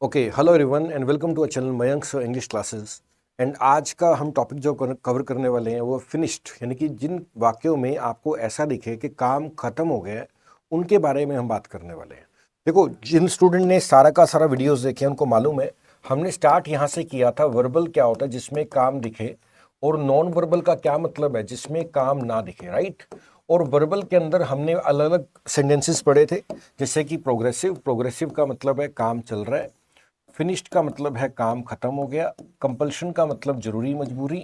Okay, hello everyone and welcome to a channel Mayank's English classes. And आज का हम topic जो कवर करने वाले हैं वो फिनिश्ड, यानी कि जिन वाक्यों में आपको ऐसा दिखे कि काम खत्म हो गया है, उनके बारे में हम बात करने वाले हैं। देखो, जिन स्टूडेंट ने सारा का सारा वीडियोस देखे उनको मालूम है, हमने स्टार्ट यहाँ से किया था वर्बल क्या होता है जिसमें काम दिखे, और नॉन वर्बल का क्या मतलब है जिसमें काम ना दिखे, राइट। और वर्बल के अंदर हमने अलग अलग सेंटेंसेस पढ़े थे, जैसे कि प्रोग्रेसिव। प्रोग्रेसिव का मतलब है काम चल रहा है। फिनिश्ड का मतलब है काम खत्म हो गया। कंपल्शन का मतलब जरूरी मजबूरी।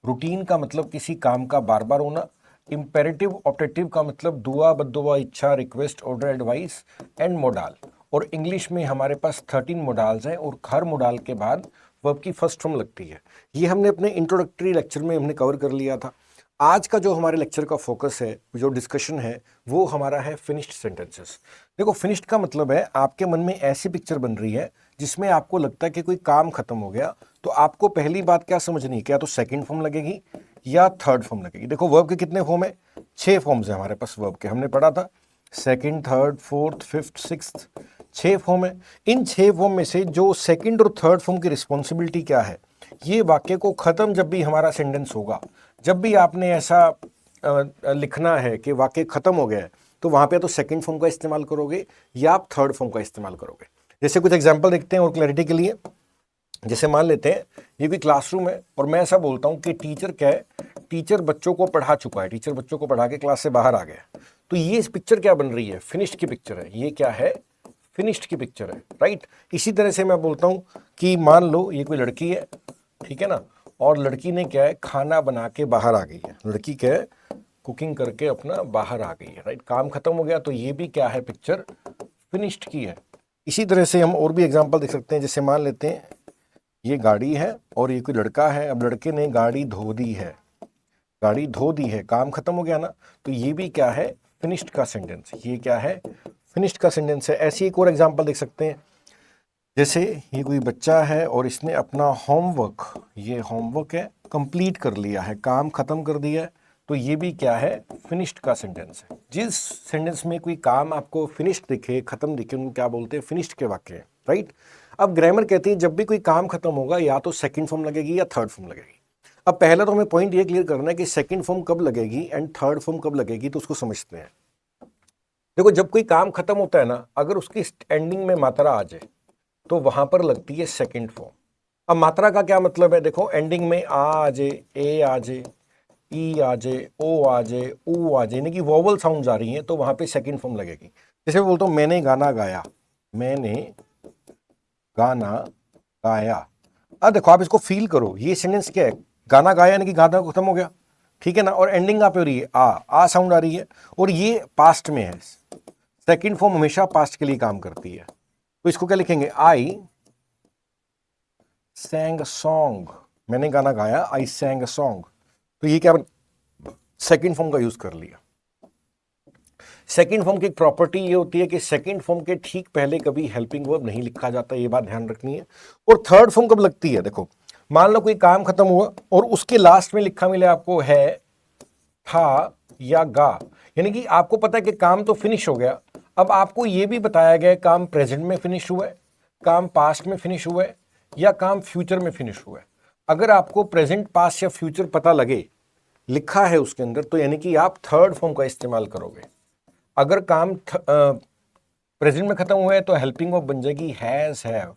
रूटीन का मतलब किसी काम का बार बार होना। इंपेरेटिव ऑप्टेटिव का मतलब दुआ बद्दुआ इच्छा request order advice. And modal. और इंग्लिश में हमारे पास 13 मोडाल्स हैं और हर मोडाल के बाद वर्ब की फर्स्ट फॉर्म लगती है। ये हमने अपने इंट्रोडक्टरी लेक्चर में हमने कवर कर लिया था। आज का जो हमारे लेक्चर का फोकस है, जो डिस्कशन है, वो हमारा है फिनिश्ड सेंटेंसेस। देखो, फिनिश्ड का मतलब है आपके मन में ऐसी पिक्चर बन रही है जिसमें आपको लगता है कि कोई काम खत्म हो गया, तो आपको पहली बात क्या समझनी है, क्या तो सेकंड फॉर्म लगेगी या थर्ड फॉर्म लगेगी। देखो, वर्ब के कितने फॉर्म है? 6 फॉर्म्स है हमारे पास वर्ब के, हमने पढ़ा था। Second, third, fourth, fifth, sixth, 6 form है। इन 6 फॉर्म में से जो सेकंड और थर्ड फॉर्म की रिस्पॉन्सिबिलिटी क्या है, ये वाक्य को खत्म जब भी हमारा सेंटेंस होगा, जब भी आपने ऐसा लिखना है कि वाक्य खत्म हो गया है, तो वहां पे तो सेकंड फॉर्म का इस्तेमाल करोगे या आप थर्ड फॉर्म का इस्तेमाल करोगे। जैसे कुछ एग्जांपल देखते हैं और क्लैरिटी के लिए। जैसे मान लेते हैं ये कोई क्लासरूम है और मैं ऐसा बोलता हूं कि टीचर क्या है, टीचर बच्चों को पढ़ा चुका है, टीचर बच्चों को पढ़ा के क्लास से बाहर आ गया। तो ये इस पिक्चर क्या बन रही है? फिनिश्ड की पिक्चर है। ये क्या है? फिनिश्ड की पिक्चर है, राइट। इसी तरह से मैं बोलता हूं कि मान लो ये कोई लड़की है, ठीक है ना, और लड़की ने क्या है, खाना बना के बाहर आ गई है। लड़की क्या है, कुकिंग करके अपना बाहर आ गई है, राइट। काम खत्म हो गया, तो ये भी क्या है, पिक्चर फिनिश्ड की है। इसी तरह से हम और भी एग्जांपल देख सकते हैं। जैसे मान लेते हैं ये गाड़ी है और ये कोई लड़का है। अब लड़के ने गाड़ी धो दी है, गाड़ी धो दी है, काम खत्म हो गया ना। तो ये भी क्या है, फिनिश्ड का सेंटेंस। ये क्या है, फिनिश्ड का सेंटेंस है। ऐसी एक और एग्जांपल देख सकते हैं। जैसे ये कोई बच्चा है और इसने अपना होमवर्क, ये होमवर्क है, कंप्लीट कर लिया है, काम खत्म कर दिया है। तो ये भी क्या है, फिनिश्ड का सेंटेंस है। जिस सेंटेंस में कोई काम आपको फिनिश्ड दिखे, खत्म दिखे, उनको क्या बोलते हैं, फिनिश्ड के वाक्य हैं, राइट। अब ग्रामर कहती है जब भी कोई काम खत्म होगा या तो सेकंड फॉर्म लगेगी या थर्ड फॉर्म लगेगी। अब पहला तो हमें पॉइंट ये क्लियर करना है कि सेकंड फॉर्म कब लगेगी एंड थर्ड फॉर्म कब लगेगी, तो उसको समझते हैं। देखो, जब कोई काम खत्म होता है ना, अगर उसकी एंडिंग में मात्रा आ जाए तो वहां पर लगती है सेकंड फॉर्म। अब मात्रा का क्या मतलब है? देखो, एंडिंग में आ जाए, ए आ जाए, ई आ जाए, ओ आ जाए, ऊ आ जाए, यानी कि वोवल साउंड आ रही हैं, तो वहां पे सेकंड फॉर्म लगेगी। जैसे मैं बोलता हूं मैंने गाना गाया, मैंने गाना गाया। अब देखो, आप इसको फील करो, ये सेंटेंस क्या है, गाना गाया यानी कि गाना खत्म हो गया, ठीक है ना। और एंडिंग आप हो रही है आ साउंड आ रही है, और ये पास्ट में है। सेकंड फॉर्म हमेशा पास्ट के लिए काम करती है। तो इसको क्या लिखेंगे, आई सैंग अ सॉन्ग। मैंने गाना गाया, आई सैंग अ सॉन्ग। तो ये क्या, सेकंड फॉर्म का यूज कर लिया। सेकंड फॉर्म की एक प्रॉपर्टी ये होती है कि सेकंड फॉर्म के ठीक पहले कभी हेल्पिंग वर्ब नहीं लिखा जाता, ये बात ध्यान रखनी है। और थर्ड फॉर्म कब लगती है? देखो, मान लो कोई काम खत्म हुआ और उसके लास्ट में लिखा मिले आपको है, था या गा, यानी कि आपको पता है कि काम तो फिनिश हो गया। अब आपको यह भी बताया गया काम प्रेजेंट में फिनिश हुआ है, काम पास्ट में फिनिश हुआ है, या काम फ्यूचर में फिनिश हुआ है। अगर आपको प्रेजेंट, पास्ट या फ्यूचर पता लगे, लिखा है उसके अंदर, तो यानी कि आप थर्ड फॉर्म का इस्तेमाल करोगे। अगर काम प्रेजेंट में खत्म हुआ है तो हेल्पिंग वर्ब बन जाएगी हैज हैव,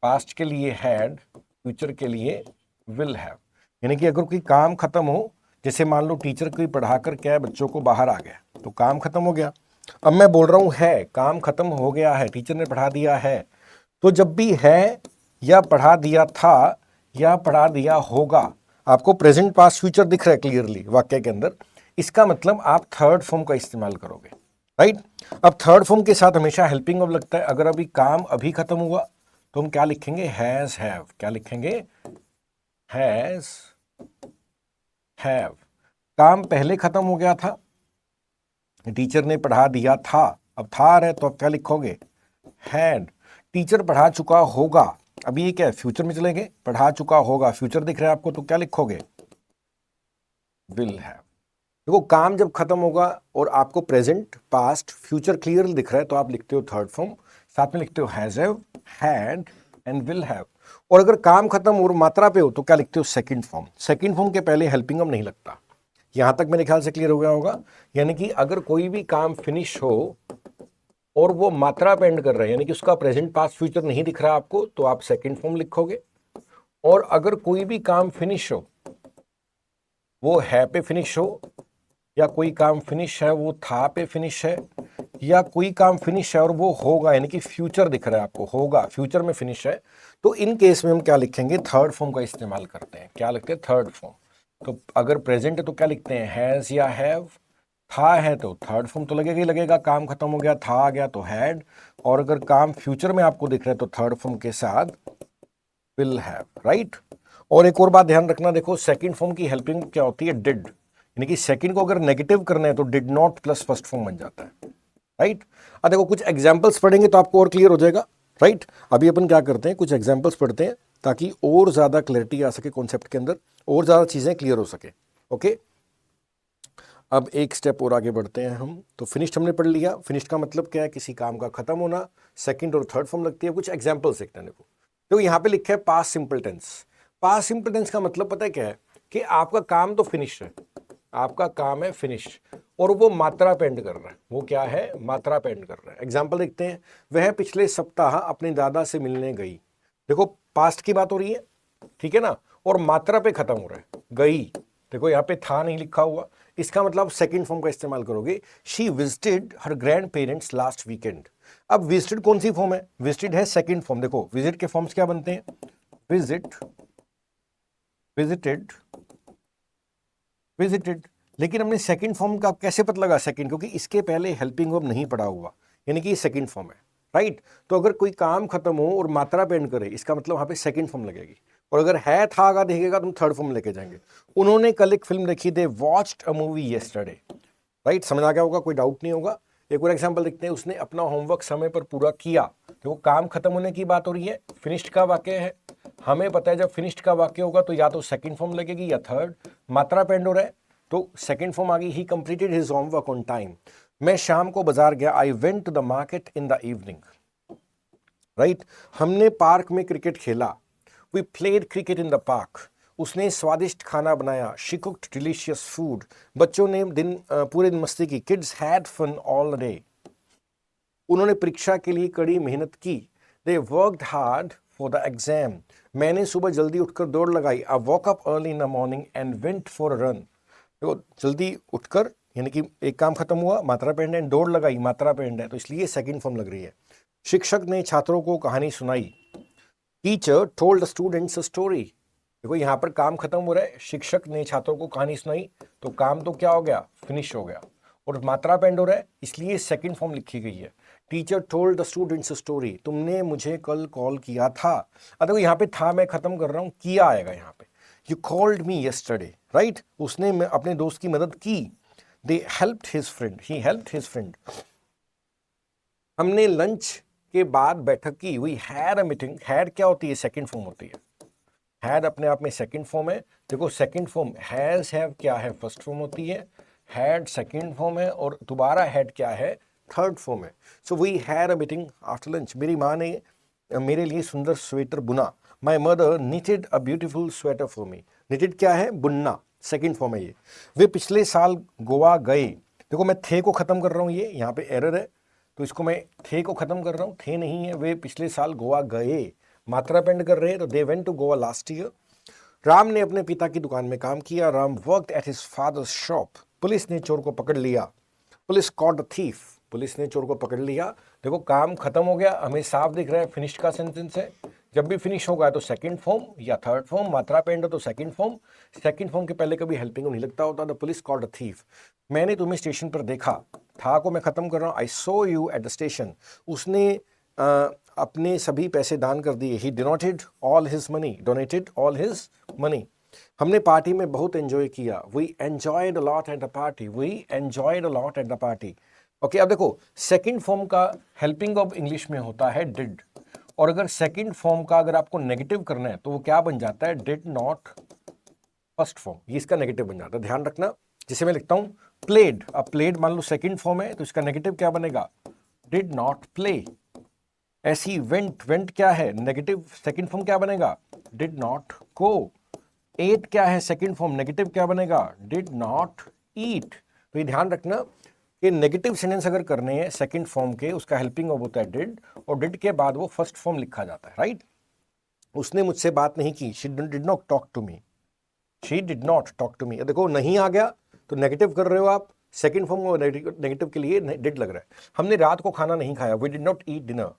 पास्ट के लिए हैड, फ्यूचर के लिए विल हैव। यानी कि अगर कोई काम खत्म हो, जैसे मान लो टीचर कोई पढ़ाकर क्या है, बच्चों को बाहर आ गया, तो काम खत्म हो गया। अब मैं बोल रहा हूं है, काम खत्म हो गया है, टीचर ने पढ़ा दिया है। तो जब भी है या पढ़ा दिया था या पढ़ा दिया होगा, आपको प्रेजेंट पास्ट फ्यूचर दिख रहा है क्लियरली वाक्य के अंदर, इसका मतलब आप थर्ड फॉर्म का इस्तेमाल करोगे, राइट। अब थर्ड फॉर्म के साथ हमेशा हेल्पिंग वर्ब लगता है। अगर अभी काम अभी खत्म हुआ तो हम क्या लिखेंगे, हैज हैव। क्या लिखेंगे, हैज हैव। काम पहले खत्म हो गया था, टीचर ने पढ़ा दिया था, अब था आ रहा है, तो अब क्या लिखोगे, हैड। टीचर पढ़ा चुका होगा, अभी ये क्या है, फ्यूचर में चले गए, पढ़ा चुका होगा, फ्यूचर दिख रहा है आपको, तो क्या लिखोगे, विल हैव। देखो, काम जब खत्म होगा और आपको प्रेजेंट, पास्ट, फ्यूचर क्लियर दिख रहा है, तो आप लिखते हो थर्ड फॉर्म, साथ में लिखते हो has have, had and will have. और अगर काम खत्म और मात्रा पे हो तो क्या लिखते हो, सेकंड फॉर्म। सेकंड फॉर्म के पहले हेल्पिंग वर्ब नहीं लगता। यहां तक मेरे ख्याल से क्लियर हो गया होगा। यानी कि अगर कोई भी काम फिनिश हो और वो मात्रा पे एंड कर रहा है, यानी कि उसका प्रेजेंट पास्ट फ्यूचर नहीं दिख रहा आपको, तो आप सेकंड फॉर्म लिखोगे। और अगर कोई भी काम फिनिश हो, वो है पे फिनिश हो, या कोई काम फिनिश है वो था पे फिनिश है, या कोई काम फिनिश है और वो होगा, यानी कि फ्यूचर दिख रहा है आपको, होगा फ्यूचर में फिनिश है, तो इन केस में हम क्या लिखेंगे, थर्ड फॉर्म का इस्तेमाल करते हैं। क्या लिखते हैं, थर्ड फॉर्म। तो अगर प्रेजेंट है तो क्या लिखते हैं, हैज या हैव। था है तो थर्ड फॉर्म तो लगेगा ही लगेगा, काम खत्म हो गया, था आ गया तो हैड। और अगर काम फ्यूचर में आपको दिख रहा है तो थर्ड फॉर्म के साथ विल हैव, राइट। और एक और बात ध्यान रखना, देखो सेकंड फॉर्म की हेल्पिंग क्या होती है, डिड। यानी कि सेकंड को अगर नेगेटिव करना है तो did not plus first form बन जाता है, राइट। अब देखो कुछ एग्जांपल्स पढ़ेंगे तो आपको और क्लियर हो जाएगा, राइट। अभी अपन क्या करते हैं, कुछ एग्जांपल्स पढ़ते हैं ताकि और ज्यादा क्लैरिटी आ सके कॉन्सेप्ट के अंदर, और ज्यादा चीजें क्लियर हो सके। ओके, अब एक स्टेप और आगे बढ़ते हैं हम। तो फिनिश्ड हमने पढ़ लिया। फिनिश्ड का मतलब क्या है, किसी काम का खत्म होना। सेकंड और थर्ड फॉर्म लगती है। कुछ एग्जांपल्स देखते हैं। देखो तो यहाँ पे लिखा है past simple tense. Past simple tense का मतलब पता है क्या है, कि आपका काम तो फिनिश है, आपका काम है फिनिश, और वो मात्रा पे एंड कर रहा है। वो क्या है, मात्रा पे एंड कर रहा है। एग्जाम्पल देखते हैं, वह पिछले सप्ताह अपने दादा से मिलने गई। देखो पास्ट की बात हो रही है, ठीक है ना, और मात्रा पे खत्म हो रहा है, गई। देखो यहाँ पे था नहीं लिखा हुआ, इसका मतलब सेकंड फॉर्म का इस्तेमाल करोगे। She visited her grand parents last weekend. अब विजिटेड कौन सी फॉर्म है, विजिटेड है सेकंड फॉर्म। देखो विजिट के फॉर्म्स क्या बनते हैं, विजिट, विजिटेड, विजिटेड। लेकिन हमने सेकंड फॉर्म का कैसे पता लगा सेकंड, क्योंकि इसके पहले हेल्पिंग वर्ब नहीं पड़ा हुआ, यानी कि ये सेकंड फॉर्म है, राइट। तो अगर कोई काम खत्म हो और मात्रा पे एंड करे, इसका मतलब वहां पे सेकंड फॉर्म लगेगी। और अगर है था आगा देखेगा तुम थर्ड फॉर्म लेके जाएंगे। उन्होंने कल एक फिल्म देखी, they watched a movie yesterday, right. समझ आ गया होगा, कोई डाउट नहीं होगा। एक और एग्जांपल देखते हैं, उसने अपना होमवर्क समय पर पूरा किया। देखो काम खत्म होने की बात हो रही है, फिनिश्ड का वाक्य है। हमें पता है जब फिनिश्ड का वाक्य होगा तो या तो सेकंड फॉर्म लगेगी या थर्ड। मात्रा पे एंड हो रहा है तो सेकंड फॉर्म आ गई, he completed his homework on time. मैं शाम को बाजार गया, I went to the market in the evening, right. हमने पार्क में क्रिकेट खेला, we played cricket in the park. उसने स्वादिष्ट खाना बनाया, शी कुक्ड डिलीशियस फूड। बच्चों ने पूरे दिन मस्ती की, kids had fun all day. उन्होंने परीक्षा के लिए कड़ी मेहनत की, they worked hard for the exam. मैंने सुबह जल्दी उठकर दौड़ लगाई, I walk up early in the morning and went for a run. देखो जल्दी उठकर, यानी कि एक काम खत्म हुआ, मात्रा पे एंड है, दौड़ लगाई, मात्रा पे एंड है, तो इसलिए सेकंड फॉर्म लग रही है। शिक्षक ने छात्रों को कहानी सुनाई, teacher told the students a story. देखो यहाँ पर काम खत्म हो रहा है, शिक्षक ने छात्रों को कहानी सुनाई, तो काम तो क्या हो गया, फिनिश हो गया। और मात्रा पे एंड हो रहा है, इसलिए सेकंड फॉर्म लिखी गई है। Teacher told the students a story, तुमने मुझे कल कॉल किया था। अब देखो यहाँ पे था मैं खत्म कर रहा हूँ, किया आएगा यहाँ पे। You called me yesterday, right. उसने अपने दोस्त की मदद की, they helped his friend, he helped his friend. हमने लंच के बाद बैठक की, we had a meeting. Had क्या होती है, सेकंड फॉर्म होती है। हैड अपने आप में सेकंड फॉर्म है। देखो सेकंड फॉर्म, हैज हैव क्या है, फर्स्ट फॉर्म होती है। हैड सेकंड फॉर्म है, और दोबारा हैड क्या है, थर्ड फॉर्म है। So we had a meeting after lunch. मेरी माँ ने मेरे लिए सुंदर स्वेटर बुना, my mother knitted a beautiful sweater for me. Knitted क्या है, बुनना, सेकंड फॉर्म है ये। वे पिछले साल गोवा गए। देखो मैं थे को खत्म कर रहा हूँ, ये यहाँ पे एरर है, तो इसको मैं थे को खत्म कर रहा हूँ, थे नहीं है। वे पिछले साल गोवा गए, मात्रा पेंड कर रहे हैं, तो they went to Goa last year. Ram ने अपने पिता की दुकान में काम किया, Ram worked at his father's shop. Police ने चोर को पकड़ लिया, police caught the thief, police ने चोर को पकड़ लिया। देखो काम खत्म हो गया, हमें साफ दिख रहा है, फिनिश्ड का सेंटेंस है। जब भी फिनिश होगा तो सेकंड फॉर्म या थर्ड फॉर्म, मात्रा पे एंड हो तो सेकंड फॉर्म। सेकंड फॉर्म के पहले कभी हेल्पिंग नहीं लगता होता। The police caught the thief, मैंने तुम्हें स्टेशन पर देखा, था को मैं खत्म कर रहा हूँ, I saw you at the station. उसने अपने सभी पैसे दान कर दिए, he donated all his money, donated all his money. हमने पार्टी में बहुत एंजॉय किया, we enjoyed a lot at the party, we enjoyed a lot at the party. Okay, अब देखो सेकंड फॉर्म का हेल्पिंग ऑफ इंग्लिश में होता है डिड, और अगर सेकंड फॉर्म का अगर आपको नेगेटिव करना है तो वो क्या बन जाता है, डिड नॉट फर्स्ट फॉर्म, ये इसका नेगेटिव बन जाता है। ध्यान रखना, जिसे मैं लिखता हूं प्लेड, अब प्लेड मान लो सेकंड फॉर्म है तो इसका नेगेटिव क्या बनेगा, डिड नॉट प्ले। ऐसी वेंट, वेंट क्या है नेगेटिव, सेकंड फॉर्म क्या बनेगा, डिड नॉट गो। एट क्या है सेकंड फॉर्म, नेगेटिव क्या बनेगा, डिड नॉट ईट। तो ये ध्यान रखना कि नेगेटिव सेंटेंस अगर करने हैं सेकंड फॉर्म के, उसका हेल्पिंग वर्ब होता है डिड, और डिड के बाद वो फर्स्ट फॉर्म लिखा जाता है, राइट। उसने मुझसे बात नहीं की, she did not talk to me, she did not talk to me. देखो नहीं आ गया तो नेगेटिव कर रहे हो आप, सेकंड फॉर्म और नेगेटिव के लिए डिड लग रहा है। हमने रात को खाना नहीं खाया, we did not eat dinner,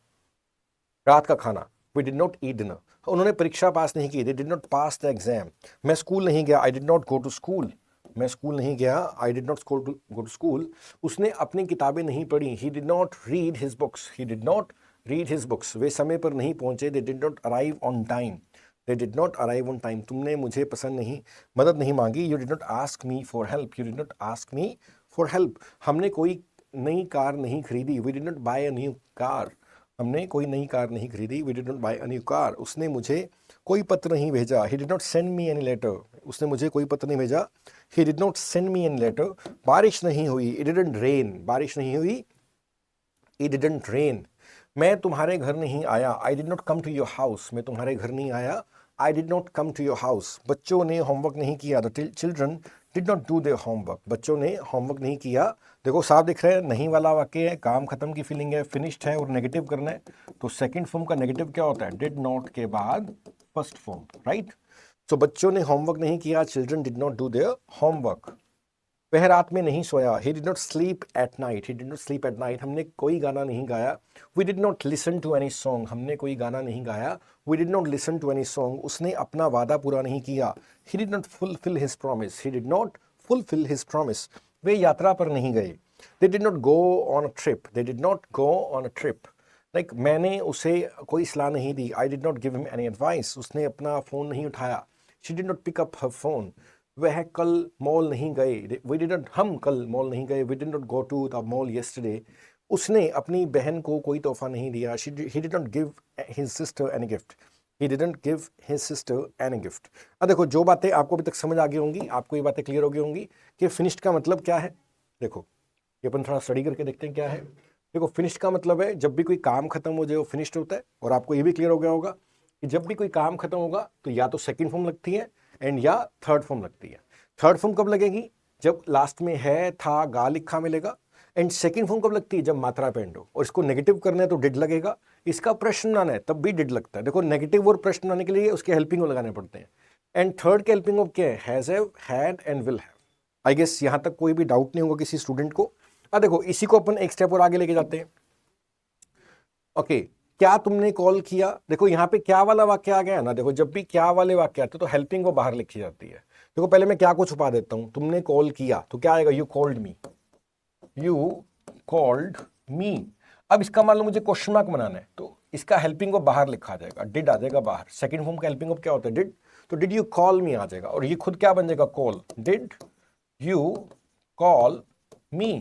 रात का खाना, we did not eat dinner. उन्होंने परीक्षा पास नहीं की, they did not pass the exam. मैं स्कूल नहीं गया, I did not go to school, मैं स्कूल नहीं गया, I did not go to school. उसने अपनी किताबें नहीं पढ़ी, he did not read his books, he did not read his books. वे समय पर नहीं पहुंचे, दे did not arrive on time, they did not arrive on time. तुमने मुझे पसंद नहीं, मदद नहीं मांगी, you did not ask me for help, you did not ask me for help. हमने कोई नई कार नहीं खरीदी, we did not buy a new car, हमने कोई नई कार नहीं खरीदी, we did not buy a new car. उसने मुझे कोई पत्र नहीं भेजा, he did not send me any letter, उसने मुझे कोई पत्र नहीं भेजा, he did not send me any letter. बारिश नहीं हुई, इट डिडंट रेन, बारिश नहीं हुई, इट डिडंट रेन। मैं तुम्हारे घर नहीं आया, I did not come to your house, मैं तुम्हारे घर नहीं आया, I did not come to your house. बच्चों ने होमवर्क नहीं किया, the children did not do their homework, बच्चों ने होमवर्क नहीं किया। देखो साफ दिख रहा है, नहीं वाला वाक्य है, काम खत्म की फीलिंग है, फिनिश्ड है और नेगेटिव करना है, तो सेकंड फॉर्म का नेगेटिव क्या होता है, डिड नॉट के बाद फर्स्ट फॉर्म, राइट। तो बच्चों ने होमवर्क नहीं किया, children did not do their homework. वह रात में नहीं सोया, he did not sleep at night, he did not sleep at night। हमने कोई गाना नहीं गाया, we did not listen to any song, हमने कोई गाना नहीं गाया, we did not listen to any song। उसने अपना वादा पूरा नहीं किया, he did not fulfill his promise, he did not fulfill his promise। वे यात्रा पर नहीं गए, they did not go on a trip, they did not go on a trip। Like मैंने उसे कोई सलाह नहीं दी, I did not give him any advice। उसने अपना फ़ोन नहीं उठाया, she did not pick up her phone। वह कल मॉल नहीं गए, वी डिडंट, हम कल मॉल नहीं गए, we did not go to the mall yesterday. उसने अपनी बहन को कोई तोहफा नहीं दिया, he did not give his sister any gift, he didn't give his sister any gift. अब देखो जो बातें आपको अभी तक समझ आ गई होंगी, आपको ये बातें क्लियर हो गई होंगी कि फिनिश्ड का मतलब क्या है। देखो ये अपन थोड़ा स्टडी करके देखते हैं क्या है। देखो फिनिश्ड का मतलब है जब भी कोई काम खत्म हो जाए वो फिनिश्ड होता है। और आपको ये भी क्लियर हो गया होगा कि जब भी कोई काम खत्म होगा तो या तो सेकंड फॉर्म लगती है एंड या थर्ड फॉर्म लगती है। थर्ड फॉर्म कब लगेगी, जब लास्ट में है था गा लिखा मिलेगा। एंड सेकंड फॉर्म कब लगती है, जब मात्रा पेंड हो और इसको नेगेटिव करना है तो डिड लगेगा। इसका प्रश्न आना है तब भी डिड लगता है। देखो नेगेटिव और प्रश्न आने के लिए उसके हेल्पिंग लगाने पड़ते हैं। एंड थर्ड के हेल्पिंग ऑफ क्या है, has have, had and will have. I guess यहां तक कोई भी डाउट नहीं होगा किसी स्टूडेंट को। अब देखो इसी को अपन एक स्टेप और आगे लेके जाते हैं। ओके क्या तुमने कॉल किया, देखो यहाँ पे क्या वाला वाक्य आ गया ना। देखो जब भी क्या वाले वाक्य आते हैं तो हेल्पिंग वो बाहर लिखी जाती है। देखो पहले मैं क्या को छुपा देता हूं, तुमने कॉल किया तो क्या आएगा, you called me, you called मी। अब इसका मान लो मुझे क्वेश्चन मार्क बनाना है तो इसका हेल्पिंग वो बाहर लिखा जाएगा, डिड आ जाएगा बाहर। सेकंड फॉर्म का हेल्पिंग क्या होता है, डिड, तो डिड यू कॉल मी आ जाएगा और ये खुद क्या बन जाएगा, कॉल, डिड यू कॉल मी।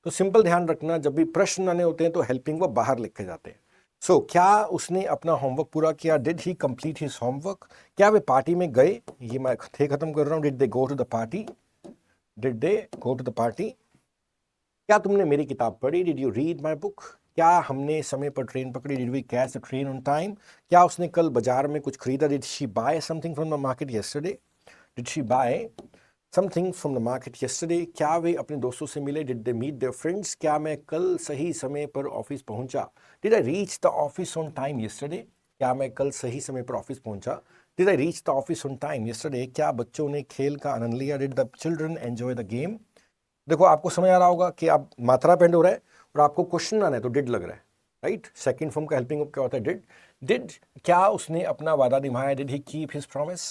तो सिंपल ध्यान रखना जब भी प्रश्न आने होते हैं तो हेल्पिंग वो बाहर लिखे जाते हैं। सो क्या उसने अपना होमवर्क पूरा किया, did he complete his homework. क्या वे पार्टी में गए, ये मैं थे खत्म कर रहा हूं, did they go to the party, did they go to the party. क्या तुमने मेरी किताब पढ़ी, did you read my book. क्या हमने समय पर ट्रेन पकड़ी, did we catch the train on time. क्या उसने कल बाजार में कुछ खरीदा, did she buy something from the market yesterday, did she buy something from the market yesterday. क्या वे अपने दोस्तों से मिले, did they meet their friends. क्या मैं कल सही समय पर ऑफिस पहुंचा, did I reach the office on time yesterday. क्या मैं कल सही समय पर ऑफिस पहुंचा, did I reach the office on time yesterday. क्या बच्चों ने खेल का आनंद लिया, did the children enjoy the game. देखो आपको समझ आ रहा होगा कि आप मात्रा पेंड हो रहा है और आपको क्वेश्चन आना है तो डिड लग रहा है, राइट। सेकंड फॉर्म का हेल्पिंग क्या होता है, डिड। डिड क्या उसने अपना वादा निभाया, did he keep his promise.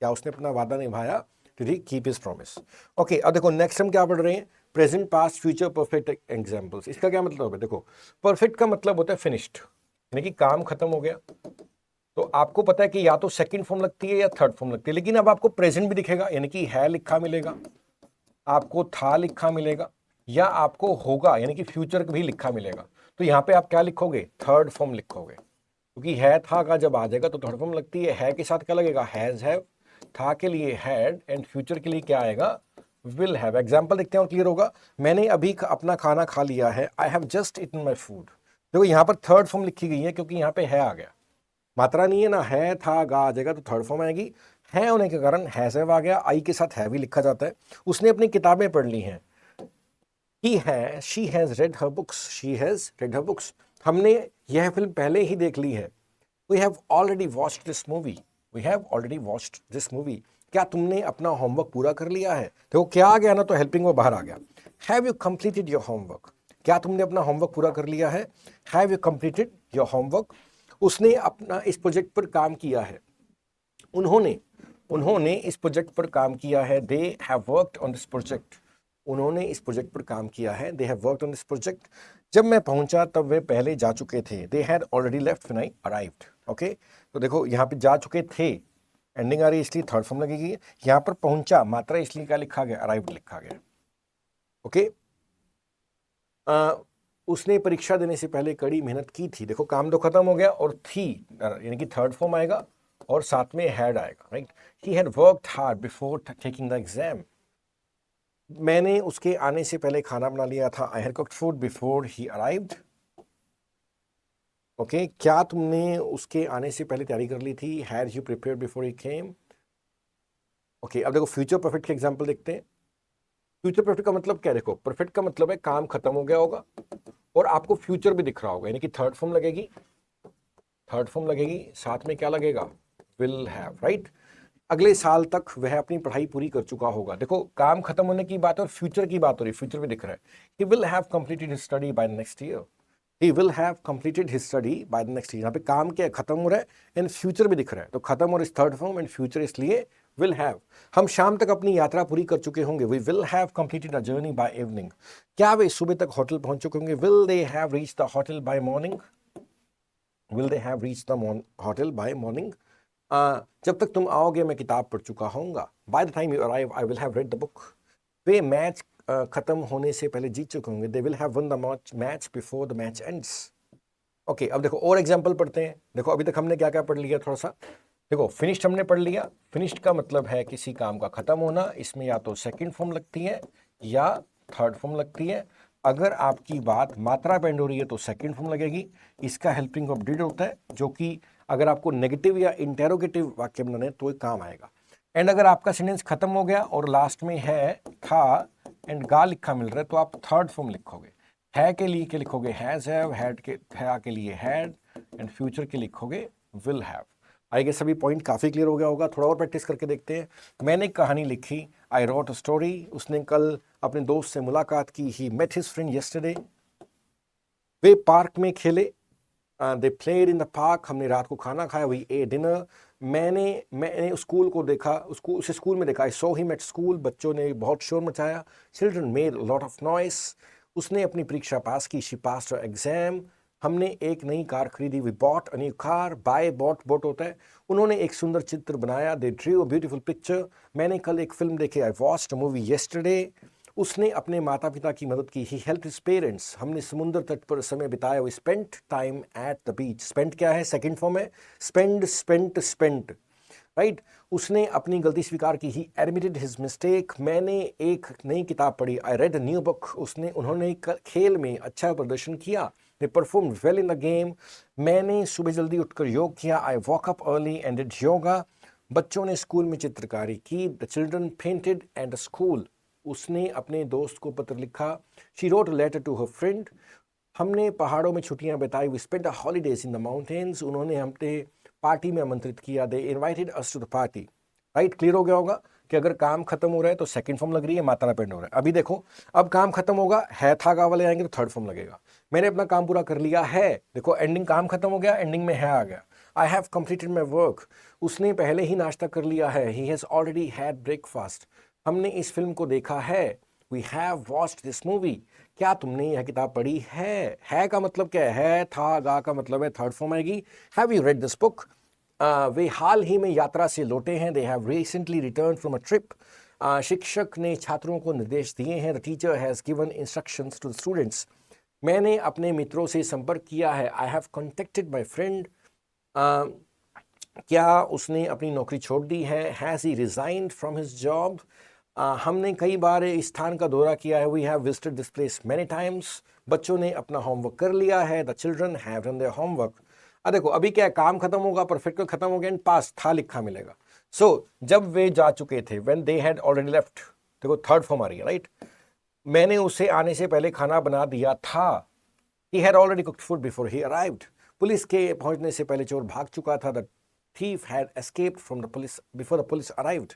क्या उसने अपना वादा निभाया, did he keep his promise. Okay अब देखो नेक्स्ट हम क्या पढ़ रहे हैं, present past future perfect examples. इसका क्या मतलब है, देखो परफेक्ट का मतलब होता है फिनिश्ड, यानी कि काम खत्म हो गया। तो आपको पता है कि या तो सेकंड फॉर्म लगती है या थर्ड फॉर्म लगती है, लेकिन अब आपको प्रेजेंट भी दिखेगा, यानी कि है लिखा मिलेगा, आपको था लिखा मिलेगा, या आपको होगा यानी कि फ्यूचर भी लिखा मिलेगा। तो यहाँ पे आप क्या लिखोगे, थर्ड फॉर्म लिखोगे, क्योंकि है था का जब आ जाएगा तो थर्ड फॉर्म लगती है के साथ क्या लगेगा, हैज हैव, था के लिए हैड एंड फ्यूचर के लिए क्या आएगा, विल हैव। एग्जाम्पल देखते हैं और क्लियर होगा। मैंने अभी अपना खाना खा लिया है, I have just eaten my food. देखो यहाँ पर थर्ड फॉर्म लिखी गई है क्योंकि यहाँ पे है आ गया, मात्रा नहीं है ना, है था गा आ जाएगा तो थर्ड फॉर्म आएगी। है होने के कारण हैज़ हैव आ गया, आई के साथ है भी लिखा जाता है। उसने अपनी किताबें पढ़ ली हैं, she has read her books, she has read her books. हमने यह फिल्म पहले ही देख ली है, we have already watched this movie, we have already watched this movie. क्या तुमने अपना होमवर्क पूरा कर लिया है? देखो क्या आ गया ना, तो हेल्पिंग वो बाहर आ गया। Have you completed your homework, क्या तुमने अपना होमवर्क पूरा कर लिया है? Have you completed your homework. उसने अपना इस प्रोजेक्ट पर काम किया है, उन्होंने उन्होंने इस प्रोजेक्ट पर काम किया है, they have worked on this project, उन्होंने इस प्रोजेक्ट पर काम किया है, they have worked on this project. जब मैं पहुंचा तब वे पहले जा चुके थे, they had already left when I arrived. Okay, तो देखो यहाँ पे जा चुके थे, एंडिंग आ रही है इसलिए थर्ड फॉर्म लगेगी। यहाँ पर पहुंचा मात्रा इसलिए क्या लिखा गया, अराइव्ड लिखा गया। ओके, उसने परीक्षा देने से पहले कड़ी मेहनत की थी, देखो काम तो खत्म हो गया और थी यानी कि थर्ड फॉर्म आएगा और साथ में हैड आएगा, right. He had worked hard before taking the exam, मैंने उसके आने से पहले खाना बना लिया था, I had cooked food before he arrived. Okay, क्या तुमने उसके आने से पहले तैयारी कर ली थी, had you prepared before he came. Okay, अब देखो फ्यूचर परफेक्ट के एग्जांपल देखते हैं। फ्यूचर परफेक्ट का मतलब क्या, देखो परफेक्ट का मतलब है काम खत्म हो गया होगा और आपको फ्यूचर भी दिख रहा होगा, यानी कि थर्ड फॉर्म लगेगी, थर्ड फॉर्म लगेगी, साथ में क्या लगेगा, विल हैव, राइट। अगले साल तक वह अपनी पढ़ाई पूरी कर चुका होगा, देखो काम खत्म होने की बात और फ्यूचर की बात हो रही है, फ्यूचर भी दिख रहा है। He will have completed his study bye next year, he will have completed his study by the next year. यहाँ पे काम क्या खत्म हो रहा है एंड फ्यूचर भी दिख रहा है, तो खत्म और इस थर्ड फॉर्म एंड फ्यूचर, इसलिए विल हैव। हम शाम तक अपनी यात्रा पूरी कर चुके होंगे, we will have completed a journey by evening. क्या वे सुबह तक होटल पहुंच चुके होंगे, will they have reach the hotel by morning, will they have reach the hotel by morning. जब तक तुम आओगे मैं किताब पढ़ चुका होऊंगा, by the time you arrive I will have read the book. Way match खत्म होने से पहले जीत चुके होंगे, they will have one the match before the match ends. Okay, अब देखो और एग्जांपल पढ़ते हैं। देखो अभी तक हमने क्या क्या पढ़ लिया, थोड़ा सा देखो। फिनिश्ड हमने पढ़ लिया, फिनिश्ड का मतलब है किसी काम का खत्म होना, इसमें या तो सेकंड फॉर्म लगती है या थर्ड फॉर्म लगती है। अगर आपकी बात मात्रा पे एंड हो रही है तो सेकंड फॉर्म लगेगी, इसका हेल्पिंग ऑफ डिड होता है, जो कि अगर आपको नेगेटिव या इंटेरोगेटिव वाक्य बनाने तो ये काम आएगा। एंड अगर आपका सेंटेंस खत्म हो गया और लास्ट में है, था एंड गा लिखा मिल रहा है, तो आप थर्ड फॉर्म लिखोगे। है के लिए क्या लिखोगे, हैज हैव, हैड के लिए हैड, एंड फ्यूचर के लिखोगे विल हैव। आई गेस सभी पॉइंट काफ़ी क्लियर हो गया होगा, थोड़ा और प्रैक्टिस करके देखते हैं। मैंने एक कहानी लिखी, आई रोट अ स्टोरी, उसने कल अपने दोस्त से मुलाकात की, he met his friend yesterday. वे पार्क में खेले, they played in the park, हमने रात को खाना खाया, वी ए डिनर। मैंने स्कूल को देखा, उसे स्कूल में देखा, I saw him at school, बच्चों ने बहुत शोर मचाया, children made lot of noise. उसने अपनी परीक्षा पास की, शी पास्ड हर एग्जाम। हमने एक नई कार खरीदी, we bought a new car, buy bought होता है। उन्होंने एक सुंदर चित्र बनाया, they drew a beautiful picture. मैंने कल एक फिल्म देखी, I watched a movie yesterday. उसने अपने माता पिता की मदद की, ही हेल्प्ड हिज पेरेंट्स। हमने समुद्र तट पर समय बिताया, we spent time at the beach. Spent क्या है, सेकंड फॉर्म है, स्पेंड, स्पेंट, राइट। उसने अपनी गलती स्वीकार की, ही एडमिटेड हिज मिस्टेक। मैंने एक नई किताब पढ़ी, I read a new book. उन्होंने खेल में अच्छा प्रदर्शन किया, they perform well in the game. मैंने सुबह जल्दी उठकर योग किया, I walk up early and did yoga. बच्चों ने स्कूल में चित्रकारी की, the children painted at the school. उसने अपने दोस्त को पत्र लिखा, she wrote a letter to her friend. हमने पहाड़ों में छुट्टियां बिताई, we spent a holidays in the mountains. उन्होंने हमने पार्टी में आमंत्रित किया, they invited us to the party, right. Clear हो गया होगा कि अगर काम खत्म हो रहा है तो सेकंड फॉर्म लग रही है, मात्रा पेंड हो रहा है। अभी देखो, अब काम खत्म होगा, है था गा वाले आएंगे तो थर्ड फॉर्म लगेगा। मैंने अपना काम पूरा कर लिया है, देखो एंडिंग काम खत्म हो गया, एंडिंग में है आ गया। I have completed my work, उसने पहले ही नाश्ता कर लिया है, he has already had breakfast. हमने इस फिल्म को देखा है, we have watched this movie. क्या तुमने यह किताब पढ़ी है का मतलब क्या है, था गा का मतलब है थर्ड फॉर्म आएगी, have you read this book. वे हाल ही में यात्रा से लौटे हैं, they have recently return from a trip. शिक्षक ने छात्रों को निर्देश दिए हैं, the teacher has given instructions to the students. मैंने अपने मित्रों से संपर्क किया है, I have contacted my friend. क्या उसने अपनी नौकरी छोड़ दी है, has he resigned from his job. हमने कई बार इस स्थान का दौरा किया है, we have visited this place many times. बच्चों ने अपना होमवर्क कर लिया है, the children have done their homework. देखो अभी क्या है, काम खत्म होगा, परफेक्ट का खत्म हो गया, एंड पास था लिखा मिलेगा। सो जब वे जा चुके थे, when they had already left, देखो थर्ड फॉर्म आ रही है, राइट। मैंने उसे आने से पहले खाना बना दिया था, he had already cooked food before he arrived. Police के पहुंचने से पहले चोर भाग चुका था, the thief had escaped from the police before the police arrived.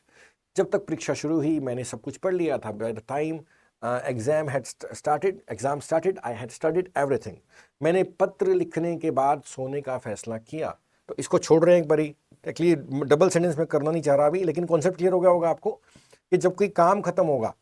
जब तक परीक्षा शुरू हुई मैंने सब कुछ पढ़ लिया था, bye the time exam started I had studied everything. मैंने पत्र लिखने के बाद सोने का फैसला किया। तो इसको छोड़ रहे हैं एक बारी, एक्चुअली डबल सेंटेंस में करना नहीं चाह रहा अभी, लेकिन कॉन्सेप्ट क्लियर हो गया होगा आपको कि जब कोई काम खत्म होगा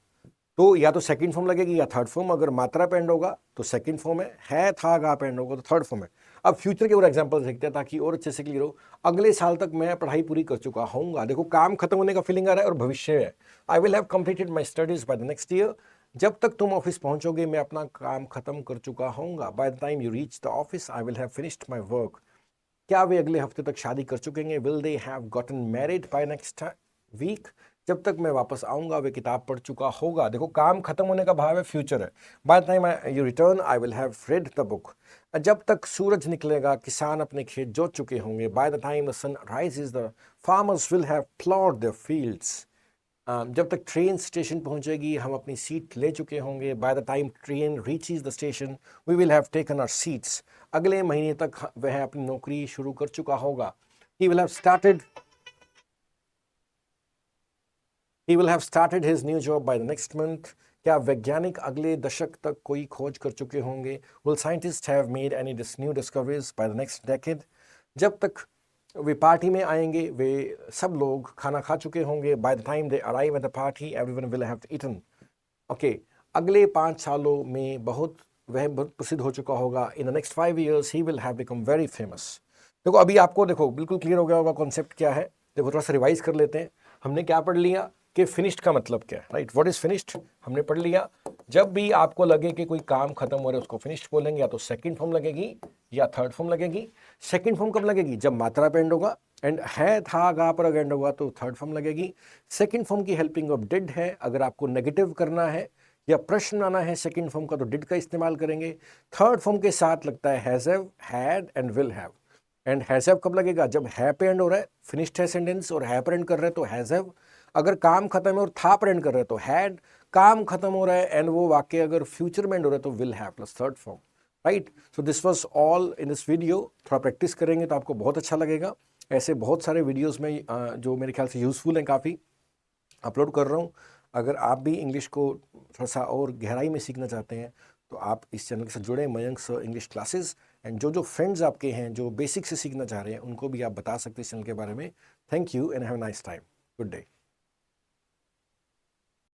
तो या तो सेकंड फॉर्म लगेगी या थर्ड फॉर्म। अगर मात्रा पे एंड होगा तो सेकंड फॉर्म है था गा पे एंड होगा तो थर्ड फॉर्म है। अब फ्यूचर के और एग्जांपल देखते हैं ताकि और अच्छे से क्लियर हो। अगले साल तक मैं पढ़ाई पूरी कर चुका होऊंगा, देखो काम खत्म होने का फीलिंग आ रहा है और भविष्य है, आई will have completed my studies by the next year. जब तक तुम ऑफिस पहुंचोगे मैं अपना काम खत्म कर चुका होऊंगा, by the time you reach the office I will have finished my work. क्या वे अगले हफ्ते तक शादी कर चुकेंगे, will they have gotten married by next week. जब तक मैं वापस आऊंगा वे किताब पढ़ चुका होगा। देखो काम खत्म होने का भाव है, फ्यूचर है, bye the time you return I will have read the book. जब तक सूरज निकलेगा किसान अपने खेत जोत चुके होंगे, by the time the sun rises the farmers will have ploughed their fields. जब तक ट्रेन स्टेशन पहुंचेगी हम अपनी सीट ले चुके होंगे, by the time train reaches the station we will have taken our seats. अगले महीने तक वह अपनी नौकरी शुरू कर चुका होगा, he will have started his new job by the next month. क्या वैज्ञानिक अगले दशक तक कोई खोज कर चुके होंगे, will scientist have made any new discoveries by the next decade. जब तक वे पार्टी में आएंगे वे सब लोग खाना खा चुके होंगे, by the time they arrive at the party everyone will have eaten. Okay, अगले 5 सालों में वह बहुत प्रसिद्ध हो चुका होगा, in the next 5 years he will have become very famous. देखो अभी आपको देखो बिल्कुल क्लियर हो गया होगा कॉन्सेप्ट क्या है। देखो थोड़ा सा रिवाइज कर लेते हैं। हमने क्या पढ़ लिया कि फिनिश्ड का मतलब क्या है, राइट, व्हाट इज फिनिश्ड हमने पढ़ लिया। जब भी आपको लगे कि कोई काम खत्म हो रहा है उसको फिनिश्ड बोलेंगे, या तो सेकंड फॉर्म लगेगी या थर्ड फॉर्म लगेगी। सेकंड फॉर्म कब लगेगी, जब मात्रा पे एंड होगा, एंड है था गा पर अगर एंड होगा तो थर्ड फॉर्म लगेगी। सेकंड फॉर्म की हेल्पिंग ऑफ डिड है, अगर आपको नेगेटिव करना है या प्रश्न आना है सेकंड फॉर्म का तो डिड का इस्तेमाल करेंगे। थर्ड फॉर्म के साथ लगता है has have, had and will have. And has have कब लगेगा, जब है पे एंड हो रहा है, फिनिश्ड है सेंटेंस और है पर एंड कर रहे हैं तो हैज हैव। अगर काम खत्म है और था पर एंड कर रहे हैं तो हैड। काम खत्म हो रहा है एंड वो वाक्य अगर फ्यूचर में एंड हो रहा है तो will have plus third form, right. So this was all in this video. थोड़ा प्रैक्टिस करेंगे तो आपको बहुत अच्छा लगेगा। ऐसे बहुत सारे वीडियोस में जो मेरे ख्याल से यूज़फुल हैं काफ़ी अपलोड कर रहा हूँ। अगर आप भी इंग्लिश को थोड़ा सा और गहराई में सीखना चाहते हैं तो आप इस चैनल के साथ जुड़े, Mayank sir English classes. And जो फ्रेंड्स आपके हैं जो बेसिक से सीखना चाह रहे हैं उनको भी आप बता सकते हैं इस चैनल के बारे में। Thank you and have a nice time, good day.